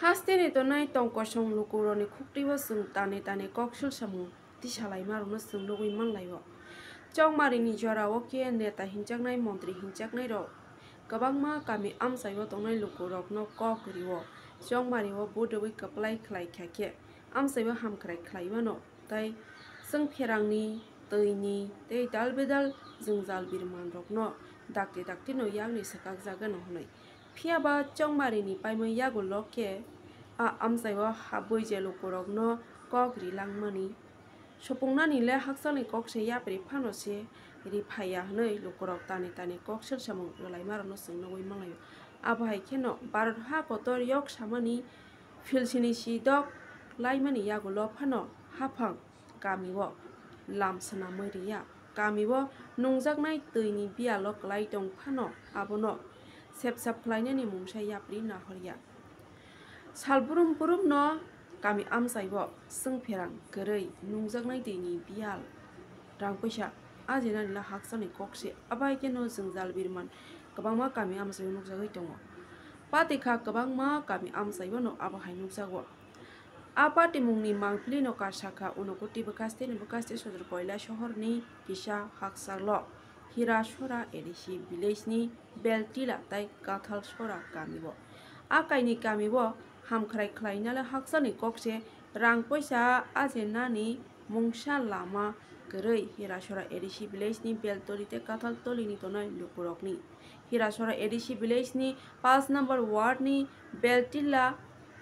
Hasteni to nai tong kosong lukuroni kuktiwa sung tane koksul samu tisalai maruna sung lugui manglaiwo. Chong mari ni jora wokie neta hinjaknai montri hinjaknai ro. Kabangma kami amsaiwo tongnai lukurok no kokriwo. Chong mari wo bodewi kaplai khlai khake. Amsaiwo hamkrai khlaiwano tai sung pherangni tøyni tei dalbedal jungjal birman rokno dakti no yagni sakak jagano honai. Phiaba chongmari ni paimoi yago loke a amsaiwo haboi je lukurok no kokri langmani. Sopungnani le haksani kokse yapri phanose ri phaya hnoi lukurok tane koksel samung relai marano sungnoi manglayo. Abhai kheno Bharat ha kotor yok samani filsini si dok laimani yago lo phano haphang kamiwo lam sanamoi riya kamiwo nungjaknai tøyni bialo klai tong phano abono sepsap khlainani mungsa yapri nahorya. Salburum no kami amsaiwo sungpherang korei nungjaknai tøyni bial rangpaisa ajinani la haksani kokse abai keno jungjal birman kabangma kami amsaiwo nukjagoi tongo. Patikha kabangma kami amsaiwo no abahai nukjago. Apati mungni mangpili no karsaka unokuti bekaste sodor koila shohorni kisa haksarlo Hirasora edisi village ni beltila tai kathal sora kamiwo. Akaini kamiwo hamkhrai khlainala haksani kokse rang paisa ajenani mungsa lama korei Hirasora edisi village ni beltoli te kathal toli ni tonai lukurokni. Hirasora edisi village ni 5 number ward ni beltila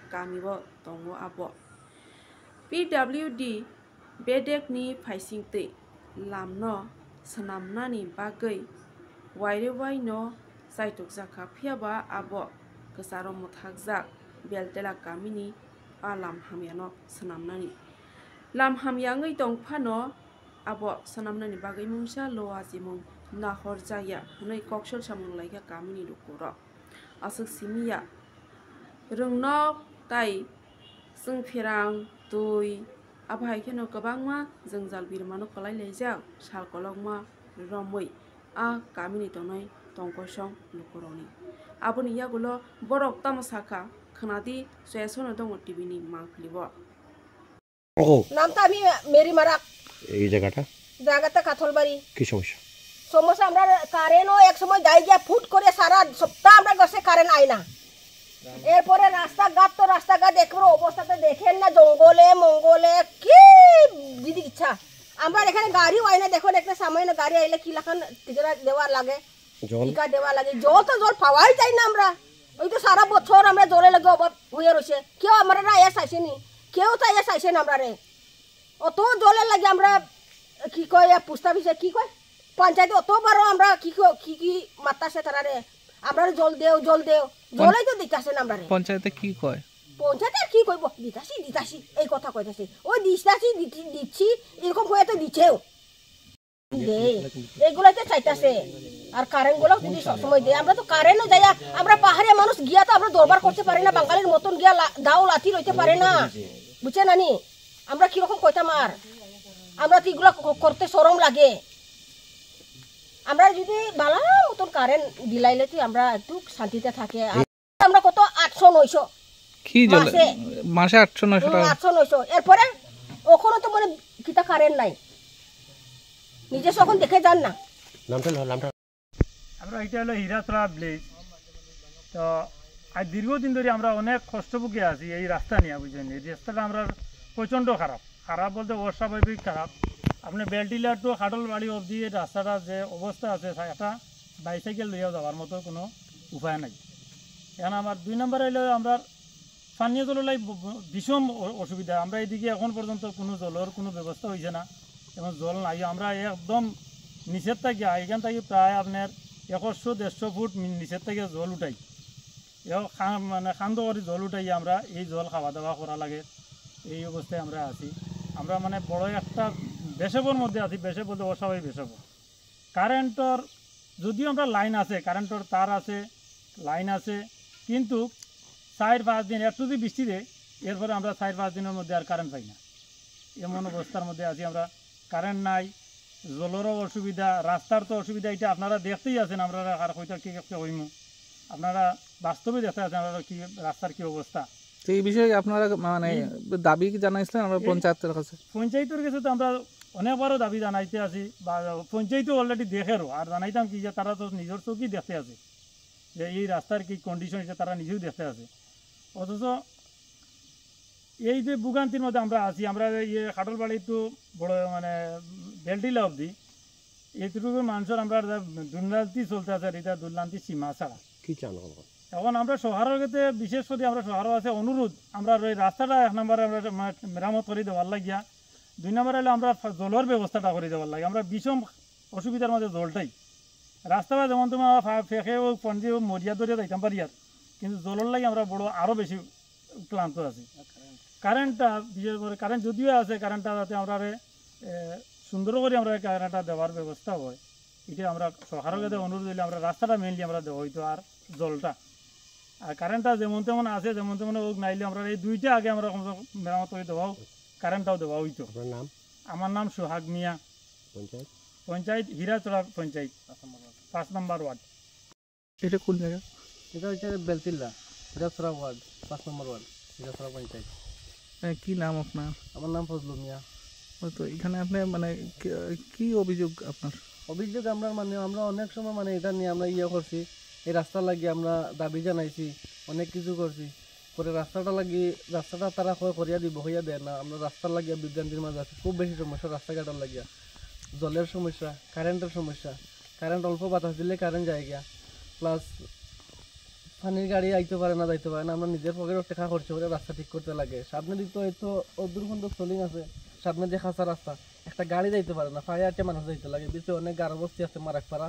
kamiwo tongo abo. PWD bedek ni faising te lamno sanamnani bagai wairewai no saitok jaka phiaba abo kesaro muthakjak beltela kamini alam hamyano sanamnani lam hamyangai tongphano abo sanamnani bagai mungsa loa jimung nahor jaya hnoi koksol samung laika kamini lukuro asuk simiya rungno tai sungpherang tui abhai kheno kabangma jungjal birmano kolai leijak sal kolokma romoi a kamini tonai tongkosong lukuroni aboni yagulo borok tamasaka khnadi soyasono dongo tv ni mangphilibo নামটা আমি Mary মারাক এই জায়গাটা কাথলবাড়ি কি সমস্যা সমস্যা আমরা কারেন্টও এক সময় যাই গিয়া ফুট করে সারা সপ্তাহ আমরা গেছে কারেন্ট আই না এরপরে রাস্তাঘাট একবার অবস্থাতে দেখেন না জঙ্গলে মঙ্গলে কি দিদি ইচ্ছা আমরা এখানে গাড়িও আই না দেখুন একটা সামান্য গাড়ি আইলে কি লাখান টিকা দেওয়া লাগে টিকা দেওয়া লাগে জল পাওয়াই যায় না আমরা ওই তো সারা বছর আমরা জলে লাগে অভাব হয়ে রয়েছে কেউ আমরা এস আইসেনি কেউ তো এস আইসেন আমরা রে অত জলের লাগে আমরা কি কয় পুস্তা বিষয় কি কয় পঞ্চায়েতে অতবারও আমরা কি মাত্তাছে তারা রে আমরা জল দেও জলেই তো দিতাছেন আমরা রে পঞ্চায়েতে কি কয় পঞ্চায়েতে আর কি কইব দিতাছি এই কথা কইতাছি ওই দিচ্ছি এরকম হয়ে তো দিছেও এগুলোতে চাইতাছে আর কারেন্ট গুলো যদি সবসময় দেয় আমরা তো কারেন্টও যাই আমরা পাহাড়ে মানুষ গিয়া তো আমরা দরবার করতে পারি না বাঙালির মতন গিয়া দাও লাথি রইতে পারে না বুঝছে নানি আমরা কিরকম কইতাম আর আমরা তো এগুলো করতে শরম লাগে আমরা যদি ভালো মতন কারেন্ট দিলাইলে তো আমরা একটু শান্তিতে থাকি আমরা কত 800-900 কি জল মাসে 800-900 টাকা 800-900 এরপরে ওখানে তো মানে কিটা কারেন্ট নাই নিজে যখন দেখে যান না নামটা আমরা এটা হলো হীরাতলা ভিলেজ তো আজ দীর্ঘদিন ধরে আমরা অনেক কষ্ট ভুগে আছি এই রাস্তা নিয়ে বুঝলেন এই রাস্তাটা আমরা প্রচণ্ড খারাপ বলতে অস্বাভাবিক খারাপ আপনি বেলটিলা টু খাটলবাড়ি অবধি এই রাস্তাটা যে অবস্থা আছে একটা বাইসাইকেল লইয়া যাওয়ার মতো কোনো উপায় নাই এখন আমার 2 নম্বরে হলো আমরা পানীয় জলের ভীষণ অসুবিধা আমরা এদিকে এখন পর্যন্ত কোনো জলের কোনো ব্যবস্থা হয়েছে না এবং জল নাই আমরা একদম নিচের থেকে এখান থেকে প্রায় আপনার 100-150 ফুট নিচের থেকে জল উঠাই মানে খান্দ করে জল উঠাই আমরা এই জল খাওয়া দাওয়া করা লাগে এই অবস্থায় আমরা আছি আমরা মানে বড় একটা বেসবর মধ্যে আছি বেসব বলতে অস্বাভাবিক বেসব কারেন্টর যদিও আমরা লাইন আছে কারেন্টর তার আছে লাইন আছে কিন্তু 4-5 দিন একটু যদি বৃষ্টি দেয় এরপরে আমরা 4-5 দিনের মধ্যে আর কারেন্ট পাই না এমন অবস্থার মধ্যে আছি আমরা কারেন্ট নাই জলেরও অসুবিধা রাস্তার তো অসুবিধা এটা আপনারা দেখতেই আছেন আমরা আর হয়তো কি হইমু আপনারা বাস্তবে দেখতে আছেন আমরা কি রাস্তার কি অবস্থা তো এই বিষয়ে আপনারা মানে দাবি জানাইছিলেন আমরা পঞ্চায়েতের কাছে? পঞ্চায়েতের কাছে তো আমরা অনেকবারও দাবি জানাইতে আছি বা পঞ্চায়েতও অলরেডি দেখেরও, আর জানাইতাম কি যে তারা তো নিজের চোখেই দেখতে আছে যে এই রাস্তার কি কন্ডিশন এটা তারা নিজেও দেখতে আছে। অথচ এই যে ভোগান্তির মধ্যে আমরা আছি, আমরা ইয়ে খাটলবাড়ি তো বড় মানে বেলটিলা অবধি এইটুকু মানুষের আমরা দুর্নীতি চলতে আছে, আর এটা দুর্নীতি সীমা ছাড়া। কি চান এখন আমরা শহরের ক্ষেত্রে বিশেষ করে আমরা শহরও আছে অনুরোধ, আমরা ওই রাস্তাটা 1 নম্বরে আমরা মেরামত করে দেওয়ার লাগিয়া, 2 নম্বরে হলে আমরা জলের ব্যবস্থাটা করে দেওয়ার লাগে। আমরা বিষম অসুবিধার মধ্যে জলটাই রাস্তাটা যেমন তোমার ফেঁকে ও পঞ্জি ও মরিয়া ধরে যাইতাম পারি, আর কিন্তু জলের লাগে আমরা বড় আরও বেশি ক্লান্ত আছি। কারেন্টটা বিশেষ করে কারেন্ট যদিও আছে, কারেন্টটা যাতে আমরা সুন্দর করে আমরা কারেন্টটা দেওয়ার ব্যবস্থা হয়, এটা আমরা সরকারের কাছে অনুরোধ দিলে আমরা রাস্তাটা মেনলি আমরা দেওয়া হইতো, আর জলটা আর কারেন্টটা যেমন তেমন আছে যেমন তেমন হোক, নাইলে আমরা এই 2টা আগে আমরা মেরামত করে দেওয়া হোক, কারেন্টটাও দেওয়া হইতো। আপনার নাম? আমার নাম সোহাগ মিয়া, পঞ্চায়েত পঞ্চায়েত হীরাচড়া পঞ্চায়েত 5 নম্বর ওয়ার্ড। এটা কোন জায়গা? এটা হচ্ছে বেলতিল্লা, হীরাছড়া ওয়ার্ড, 5 নম্বর ওয়ার্ড, হীরাছড়া পঞ্চায়েত। কি নাম আপনার? আমার নাম ফজলু মিয়া। তো এখানে আপনি মানে কি অভিযোগ আপনার? অভিযোগ আমরা মানে আমরা অনেক সময় মানে এটা নিয়ে আমরা করছি, এই রাস্তা লাগিয়ে আমরা দাবি জানাইছি, অনেক কিছু করছি, পরে রাস্তাটা তারা করিয়া দিব, হইয়া দেয় না। আমরা রাস্তার লাগিয়া বিভ্রান্তির মাঝে আছি, খুব বেশি সমস্যা রাস্তাঘাটের লাগিয়া, জলের সমস্যা, কারেন্টের সমস্যা, কারেন্ট অল্প বাতাস দিলে কারেন্ট যায় গিয়া, প্লাস পানির গাড়ি আইতে পারে না, যাইতে পারে না, আমরা নিজের পকেটে টাকা খরচ করে রাস্তা ঠিক করতে লাগে। সামনে দিক তো হয়তো অদূর পর্যন্ত সোলিং আছে, সামনে যে খাঁচা রাস্তা, একটা গাড়ি যাইতে পারে না, 5-8টা মানুষ যাইতে লাগে, বিচে অনেক গাড়ো বস্তি আছে, মারাকপাড়া,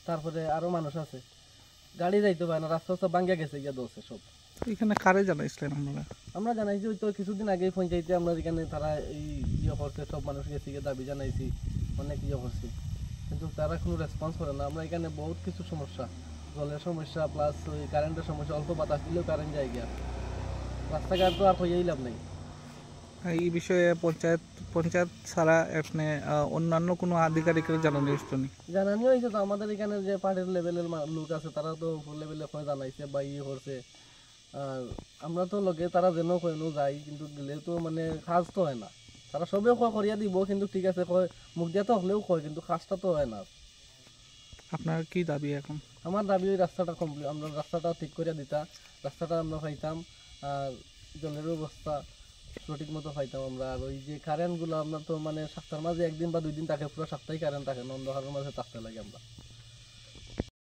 তারপরে আরও মানুষ আছে, গাড়ি যাইতে পারে না, রাস্তা ভাঙ্গা গেছে গিয়া দোষে সব। এখানে কারে জানাইছিলেন আপনারা? আমরা জানাইছি ওই তো কিছুদিন আগেই পঞ্চায়েতে আমরা এখানে তারা এই করছে, সব মানুষ গেছে গিয়ে দাবি জানাইছি, অনেক করছি, কিন্তু তারা কোনো রেসপন্স করে না। আমরা এখানে বহুত কিছু সমস্যা, জলের সমস্যা প্লাস ওই কারেন্টের সমস্যা, অল্প বাতাস দিলেও কারেন্ট যায় গিয়া, রাস্তাঘাট তো আর হইয়াই লাভ নেই। এই বিষয়ে পঞ্চায়েত ছাড়া আপনি অন্যান্য কোনো আধিকারিকের জানানো হয়েছিল? জানানিও হয়েছে তো, আমাদের এখানে যে পার্টির লেভেলের লোক আছে তারা তো লেভেলে জানাইছে বা করছে, আর আমরা তো লোকে তারা যেন কেন যাই, কিন্তু গেলে তো মানে কাজ তো হয় না। তারা সবে করিয়া দিব, কিন্তু ঠিক আছে কয়, মুখ দিয়া তো হলেও কয়, কিন্তু কাজটা তো হয় না। আপনার কি দাবি এখন? আমার দাবি ওই রাস্তাটা কমপ্লিট, আমরা রাস্তাটা ঠিক করিয়া দিতা, রাস্তাটা আমরা পাইতাম, আর জলের ব্যবস্থা সঠিক মতো পাইতাম আমরা। আর ওই যে কারেন্টগুলো আমরা তো মানে সপ্তাহের মাঝে 1 দিন বা 2 দিন থাকে, পুরো সপ্তাহে কারেন্ট থাকে, অন্ধকারের মাঝে থাকতে লাগে আমরা।